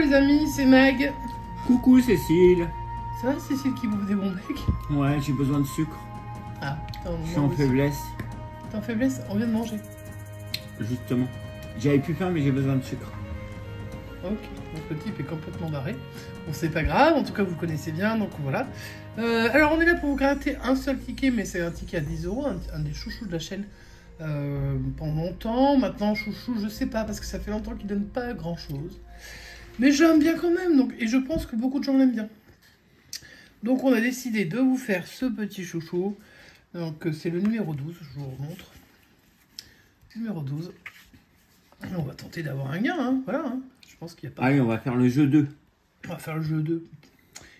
les amis, c'est Mag. Coucou Cécile. Ça va Cécile qui bouffe des bons becs? Ouais, j'ai besoin de sucre. Ah, Je suis en faiblesse. T'es en faiblesse? On vient de manger. Justement. J'avais plus faim mais j'ai besoin de sucre. Ok, donc le type est complètement barré. Bon, c'est pas grave, en tout cas vous le connaissez bien, donc voilà. Alors on est là pour vous gratter un seul ticket, mais c'est un ticket à 10 €, un des chouchous de la chaîne. Pendant longtemps, maintenant chouchou, je sais pas, parce que ça fait longtemps qu'il donne pas grand chose. Mais j'aime bien quand même, donc, et je pense que beaucoup de gens l'aiment bien. Donc on a décidé de vous faire ce petit chouchou. Donc c'est le numéro 12, je vous remontre. Numéro 12. Et on va tenter d'avoir un gain, hein, voilà. Hein. Je pense qu'il n'y a pas... Allez, on va faire le jeu 2. On va faire le jeu 2.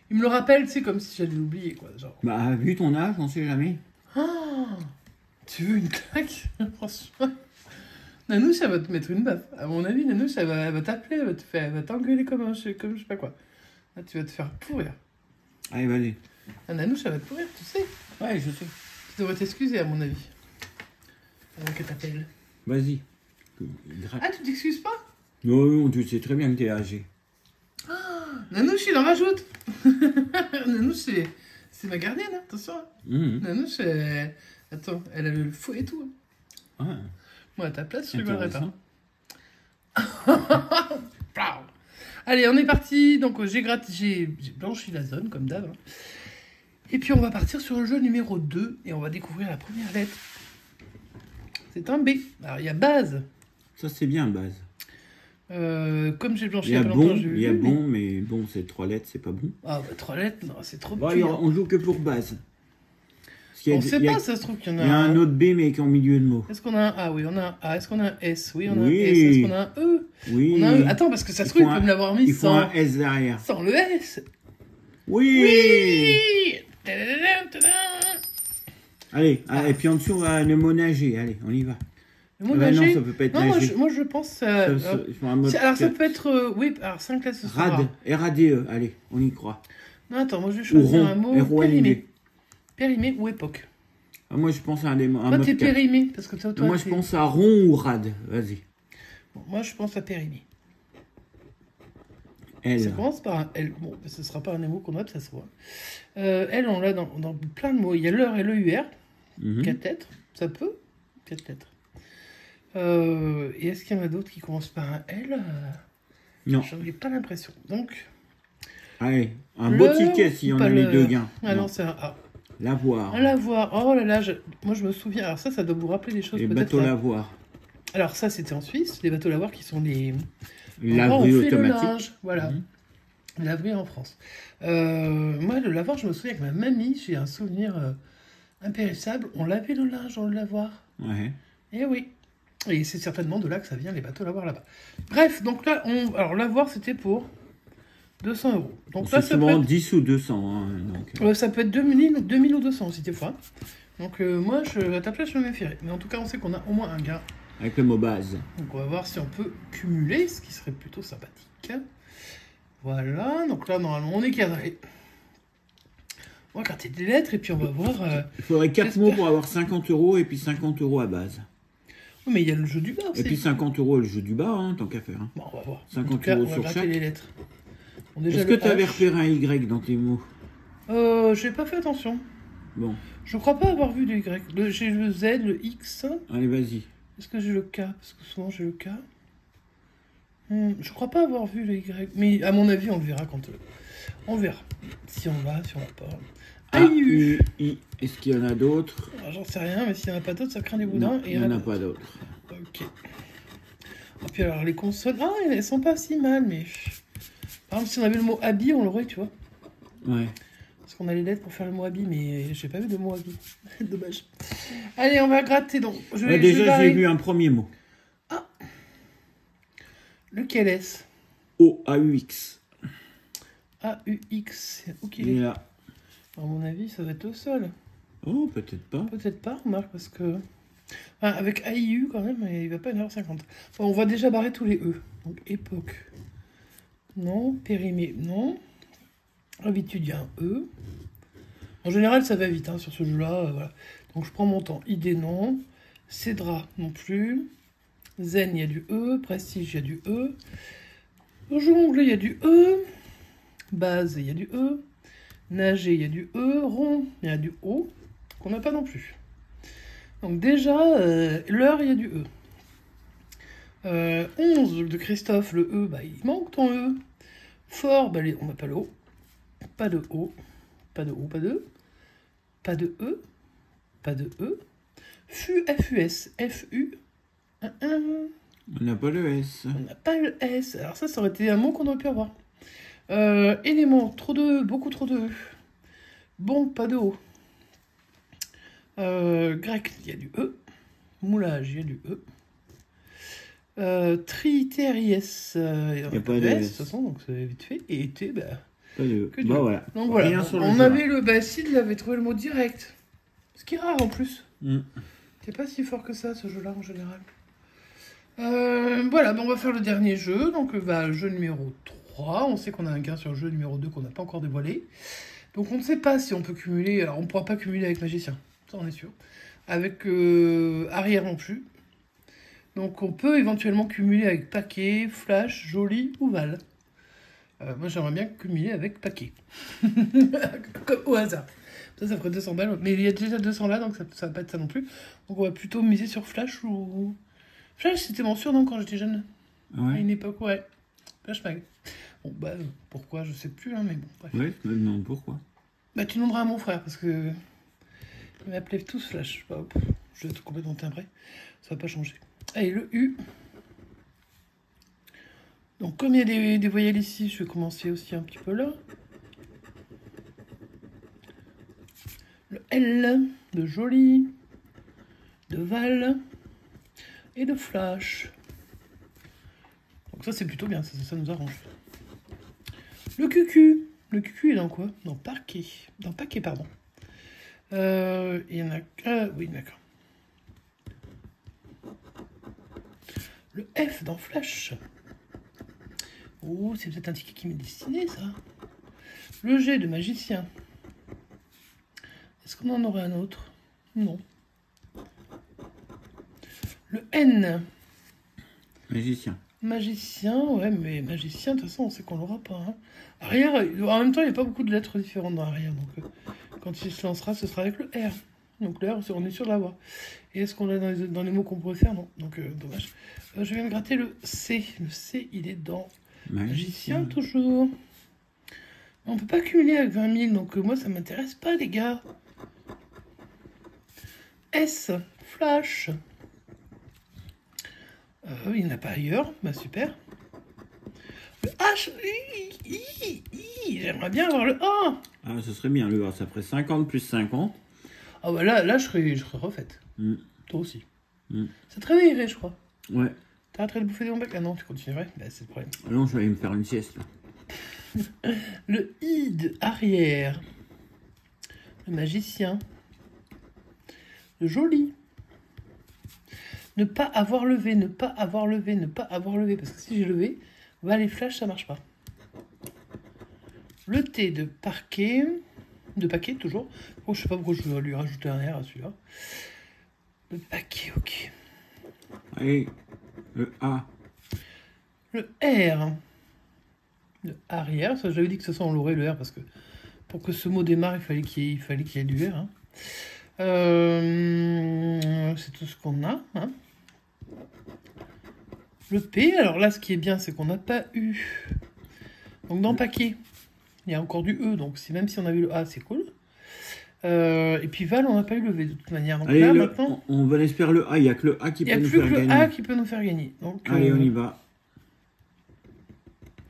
Il me le rappelle, c'est comme si j'allais l'oublier, quoi. Genre. Bah, vu ton âge, on sait jamais. Ah, tu veux une claque? Franchement. Nanouche, elle va te mettre une baffe. À mon avis, Nanouche, elle va t'appeler, elle va t'engueuler comme je sais pas quoi. Là, tu vas te faire pourrir. Allez, vas-y. Ah, Nanouche, elle va te pourrir, tu sais. Ouais, je sais. Tu devrais t'excuser, à mon avis. Avant qu'elle t'appelle. Vas-y. Ah, tu t'excuses pas? Non, tu sais très bien que t'es âgé. Ah, Nanouche, il en rajoute. Nanouche, c'est ma gardienne, hein, attention. Nanouche, attends, elle a le fouet et tout. Ah. Moi, à ta place, je ne le pas. Allez, on est parti. Donc, j'ai blanchi la zone, comme d'hab. Hein. Et puis, on va partir sur le jeu numéro 2. Et on va découvrir la première lettre. C'est un B. Alors, il y a base. Ça, c'est bien, base. Comme j'ai blanchi il y a pas bon, longtemps, il y a bon, mais bon, c'est 3 lettres, c'est pas bon. Ah, bah, 3 lettres, non, c'est trop Bon, petit. on joue que pour base. On sait pas, ça se trouve qu'il y en a Il y a un autre B, mais qui est en milieu de mots. Est-ce qu'on a un A? Oui, on a un A. Est-ce qu'on a un S? Oui, on a un Oui. S. Est-ce qu'on a un E? Oui. On a un E. Attends, parce que ça se trouve, il peut me l'avoir mis il faut sans... un S derrière. Sans le S. Oui. Oui. Allez, et puis en dessous, on va le mot nager. Allez, on y va. Le mot non, nager? ça peut pas être non, nager. moi, je pense... alors, ça peut être... oui, alors 5 lettres, ce sera... Rad, R-A-D-E. Allez, on y croit. Non, attends, moi, je vais choisir un mot périmé. Périmé ou époque. Ah, moi, je pense à un mot. Toi, t'es périmé, parce que toi, moi, je pense à rond ou rad. Vas-y. Bon, moi, je pense à périmé. L. Ça commence par un L. Bon, ce ne sera pas un mot qu'on note, ça se voit. L, on l'a dans plein de mots. Il y a l'heure et le UR. 4 lettres. Ça peut 4 lettres. Et est-ce qu'il y en a d'autres qui commencent par un L? Non. J'en ai pas l'impression. Donc. Allez, un beau ticket si on a les deux gains. Ah non, c'est un A. Lavoir. Un lavoir. Oh là là, moi je me souviens. Alors ça doit vous rappeler des choses. Les bateaux lavoir. Alors ça, c'était en Suisse. Les bateaux lavoir qui sont les... laveries automatiques. Le linge, voilà. Laverie en France. Moi, le lavoir, je me souviens avec ma mamie, j'ai un souvenir impérissable. On lavait le linge dans le lavoir. Ouais. Et oui. Et c'est certainement de là que ça vient, les bateaux lavoir là-bas. Bref, donc là, alors lavoir, c'était pour 200 €. Donc là, ça peut être 10 ou 200. Hein, donc. ça peut être 2000 ou 200 si t'es fois. Donc moi, à ta place, je me méfierais. Mais en tout cas, on sait qu'on a au moins un gain. Avec le mot base. Donc on va voir si on peut cumuler, ce qui serait plutôt sympathique. Voilà, donc là, normalement, on est cadré. On va gratter des lettres et puis on va voir... il faudrait 4 mots pour avoir 50 € et puis 50 € à base. Oui, mais il y a le jeu du bas aussi. Et puis 50 € le jeu du bas, hein, tant qu'à faire. Hein. Bon, on va voir. 50 cas, € sur chaque. Les lettres. Bon, est-ce que tu avais repéré un Y dans tes mots? J'ai pas fait attention. Bon. Je crois pas avoir vu le Y. J'ai le Z, le X. Allez, vas-y. Est-ce que j'ai le K? Parce que souvent j'ai le K. Je crois pas avoir vu le Y. Mais à mon avis, on le verra quand... on verra. Si on va, si on va pas. A-U. I. Est-ce qu'il y en a d'autres? J'en sais rien, mais s'il n'y en a pas d'autres, ça craint les boudins. Non, il n'y en a pas d'autres. Ok. Et puis alors, les consonnes... Ah, elles sont pas si mal, mais... Par exemple, si on avait le mot habit, on l'aurait, tu vois. Ouais. Parce qu'on a les lettres pour faire le mot habit, mais j'ai pas vu de mot habit. Dommage. Allez, on va gratter donc. Déjà, j'ai vu un premier mot. Ah. Lequel est-ce? O-A-U-X. A-U-X. Ok. Il est là. À mon avis, ça va être au sol. Oh, peut-être pas. Peut-être pas, remarque, parce que... Enfin, avec A-I-U, quand même, il va pas y en avoir 50. Bon, on va déjà barrer tous les E. Donc, époque. Non. Périmé, non. Habitude, il y a un E. En général, ça va vite, hein, sur ce jeu-là. Voilà. Donc, je prends mon temps. Idée, non. Cédra, non plus. Zen, il y a du E. Prestige, il y a du E. Jongle, il y a du E. Base, il y a du E. Nager, il y a du E. Rond, il y a du O. Qu'on n'a pas non plus. Donc déjà, l'heure, il y a du E. 11 de Christophe, le E, bah, il manque ton E. Fort, bah, on n'a pas le O. Pas de O. Pas de O, pas de E. Pas de E. Pas de E. FUS. FU. On n'a pas le S. On n'a pas le S. Alors ça aurait été un mot qu'on aurait pu avoir. Élément, trop de E, beaucoup trop de E. Bon, pas de O. Grec, il y a du E. Moulage, il y a du E. Triteries, il n'y a pas de S. De toute façon, donc c'est vite fait. Et été, bah... Pas de E. Que du Bah E. voilà. Donc voilà, Rien sur le on jeu, avait le... Bah si, il avait trouvé le mot direct. Ce qui est rare en plus. Mm. C'est pas si fort que ça, ce jeu-là, en général. Voilà, bah, on va faire le dernier jeu. Donc, jeu numéro 3. On sait qu'on a un gain sur le jeu numéro 2 qu'on n'a pas encore dévoilé. Donc, on ne sait pas si on peut cumuler. Alors, on ne pourra pas cumuler avec Magicien. Ça, on est sûr. Avec Arrière non plus. Donc, on peut éventuellement cumuler avec Paquet, Flash, Joli ou Val. Moi, j'aimerais bien cumuler avec Paquet. Comme au hasard. Ça ferait 200 balles. Mais il y a déjà 200 là, donc ça va pas être ça non plus. Donc, on va plutôt miser sur Flash ou... Flash, c'était mon surnom quand j'étais jeune. Ouais. À une époque, ouais. Flash Mag. Bon, pourquoi, je sais plus, hein, mais bon, bref. Ouais, je me demande pourquoi. Bah, tu demanderas à mon frère, parce que... Ils m'appelaient tous Flash. Bah, je vais être complètement timbré. Ça va pas changer. Allez, le U. Donc, comme il y a des voyelles ici, je vais commencer aussi un petit peu là. Le L, de Joli, de Val et de Flash. Donc ça, c'est plutôt bien, ça nous arrange. Le QQ. Le QQ est dans quoi? Dans Parquet. Dans Paquet, pardon. Il y en a... oui, d'accord. Le F dans Flash. Oh, c'est peut-être un ticket qui m'est destiné, ça. Le G de Magicien. Est-ce qu'on en aurait un autre? Non. Le N. Magicien. Magicien, ouais, mais magicien, de toute façon, on sait qu'on l'aura pas. Hein. Arrière, en même temps, il n'y a pas beaucoup de lettres différentes dans arrière, donc quand il se lancera, ce sera avec le R. Donc le R, on est sûr de l'avoir. Et est-ce qu'on l'a dans les mots qu'on pourrait faire? Non, donc dommage. Je viens de gratter le C. Le C, il est dans magicien, toujours. On peut pas cumuler avec 20 000, donc moi, ça m'intéresse pas, les gars. S, Flash. Il n'y en a pas ailleurs. Bah, super. Le H. J'aimerais bien avoir le A. Ah, ce serait bien le A. Ça ferait 50 plus 50. Ah, bah là je serais refaite. Mm. Toi aussi. Mm. Ça te réveillerait, je crois. Ouais. T'arrêterais de bouffer des bec? Ah non, tu continuerais. Bah, c'est le problème. Non, je vais aller me faire une sieste, là. Le I de arrière. Le magicien. Le Joli. Ne pas avoir levé, ne pas avoir levé, ne pas avoir levé. Parce que si j'ai levé, les flashs, ça marche pas. Le T de Parquet. De Paquet, toujours. Oh, je sais pas pourquoi je vais lui rajouter un R à celui-là. Le Paquet, ok. Allez, le A. Le R. Le arrière. Ça, j'avais dit que ce soit on l'aurait, le R, parce que pour que ce mot démarre, il fallait qu'il y ait du R. Hein. C'est tout ce qu'on a. Hein. Le P, alors là, ce qui est bien, c'est qu'on n'a pas eu. Donc dans Paquet, il y a encore du E, donc même si on a eu le A, c'est cool. Et puis Val, on n'a pas eu le V de toute manière. Donc allez, là, maintenant, on va espérer le A, il n'y a que le A qui peut nous faire gagner. Il n'y a plus que le A qui peut nous faire gagner. Donc, allez, on y va.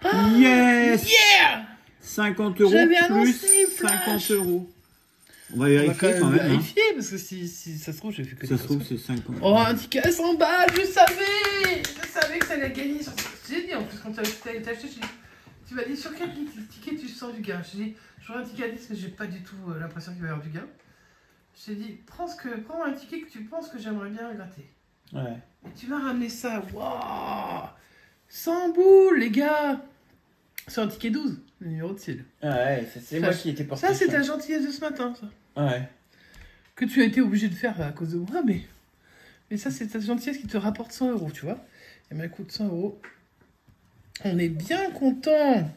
Ah, yes! Yeah! 50 euros plus 50 euros. On va vérifier quand même. Vérifier, parce que si ça se trouve, j'ai fait que ça se trouve, c'est 50. Oh, un ticket à 100 balles, je savais que ça allait gagner. J'ai dit, en plus, quand tu as acheté, tu m'as dit sur quel ticket tu sens du gain. J'ai dit, j'aurais un ticket à 10, mais j'ai pas du tout l'impression qu'il va y avoir du gain. J'ai dit, prends un ticket que tu penses que j'aimerais bien gratter. Ouais. Et tu m'as ramené ça, waouh 100 boules, les gars. C'est un ticket 12, le numéro de ciel. Ah ouais, c'est moi qui étais porté. Ça, c'est ta gentillesse de ce matin, ça. Ouais. Que tu as été obligé de faire à cause de moi, mais ça, c'est ta gentillesse qui te rapporte 100 euros, tu vois. Et bien, écoute, 100 euros. On est bien content.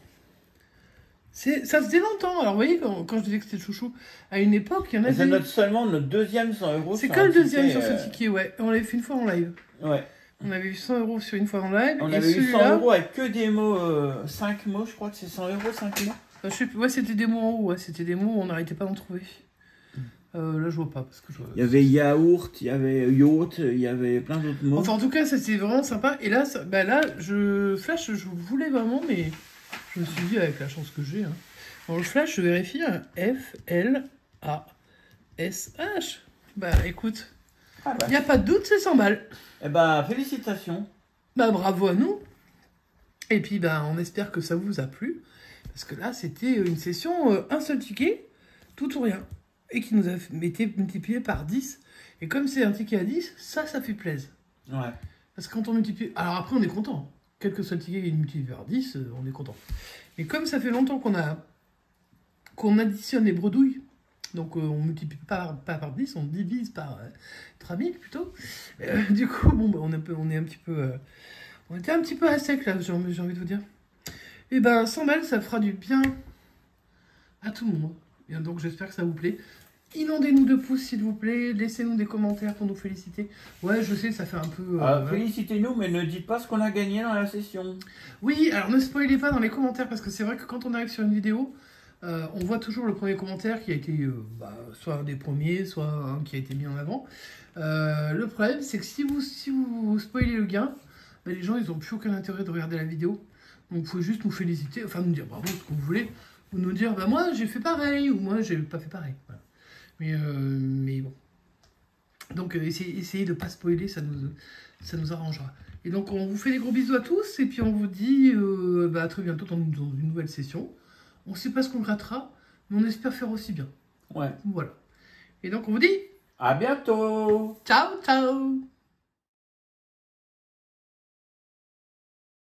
Ça faisait longtemps. Alors, vous voyez, quand je disais que c'était le chouchou, à une époque, il y en avait... C'est seulement notre deuxième 100 €. C'est que le deuxième sur ce ticket, ouais. On l'avait fait une fois en live. Ouais. On avait eu 100 € sur une fois en live. On avait eu 100 € avec que des mots, 5 mots, je crois que c'est 100 €, 5 mots. Je sais plus, ouais, c'était des mots en haut, ouais. C'était des mots où on n'arrêtait pas d'en trouver. Là, je vois pas. Parce que il y avait yaourt, il y avait yacht, il y avait plein d'autres mots. Enfin, en tout cas, ça c'était vraiment sympa. Et là, Flash, je voulais vraiment, mais je me suis dit, avec la chance que j'ai, hein. Dans le Flash, je vérifie, hein, F-L-A-S-H. Bah, écoute, il n'y a pas de doute, c'est 100 balles. Eh bah, félicitations. Bah, bravo à nous. Et puis, bah, on espère que ça vous a plu. Parce que là, c'était une session, un seul ticket, tout ou rien. Et qui nous a été multiplié par 10. Et comme c'est un ticket à 10, ça fait plaisir. Ouais. Parce que quand on multiplie... Alors après, on est content. Quel que soit le ticket qui est multiplié par 10, on est content. Mais comme ça fait longtemps qu'on additionne les bredouilles, donc on multiplie pas par 10, on divise par 3000 plutôt. Du coup, bon, bah, on est un petit peu... on était un petit peu à sec là, j'ai envie de vous dire. Et ben 100 balles, ça fera du bien à tout le monde. Et donc j'espère que ça vous plaît. Inondez-nous de pouces s'il vous plaît, laissez-nous des commentaires pour nous féliciter. Ouais, je sais, ça fait un peu... félicitez-nous, mais ne dites pas ce qu'on a gagné dans la session. Oui, alors ne spoilez pas dans les commentaires, parce que c'est vrai que quand on arrive sur une vidéo, on voit toujours le premier commentaire qui a été soit un des premiers, soit un qui a été mis en avant. Le problème, c'est que si vous spoilez le gain, bah, les gens, ils n'ont plus aucun intérêt de regarder la vidéo. Donc vous pouvez juste nous féliciter, enfin nous dire bravo, ce que vous voulez, ou nous dire, bah moi j'ai fait pareil, ou moi j'ai pas fait pareil. Voilà. Mais bon. Donc essayez de ne pas spoiler, ça nous arrangera. Et donc on vous fait des gros bisous à tous, et puis on vous dit à très bientôt dans une nouvelle session. On ne sait pas ce qu'on grattera, mais on espère faire aussi bien. Ouais. Voilà. Et donc on vous dit... À bientôt. Ciao, ciao.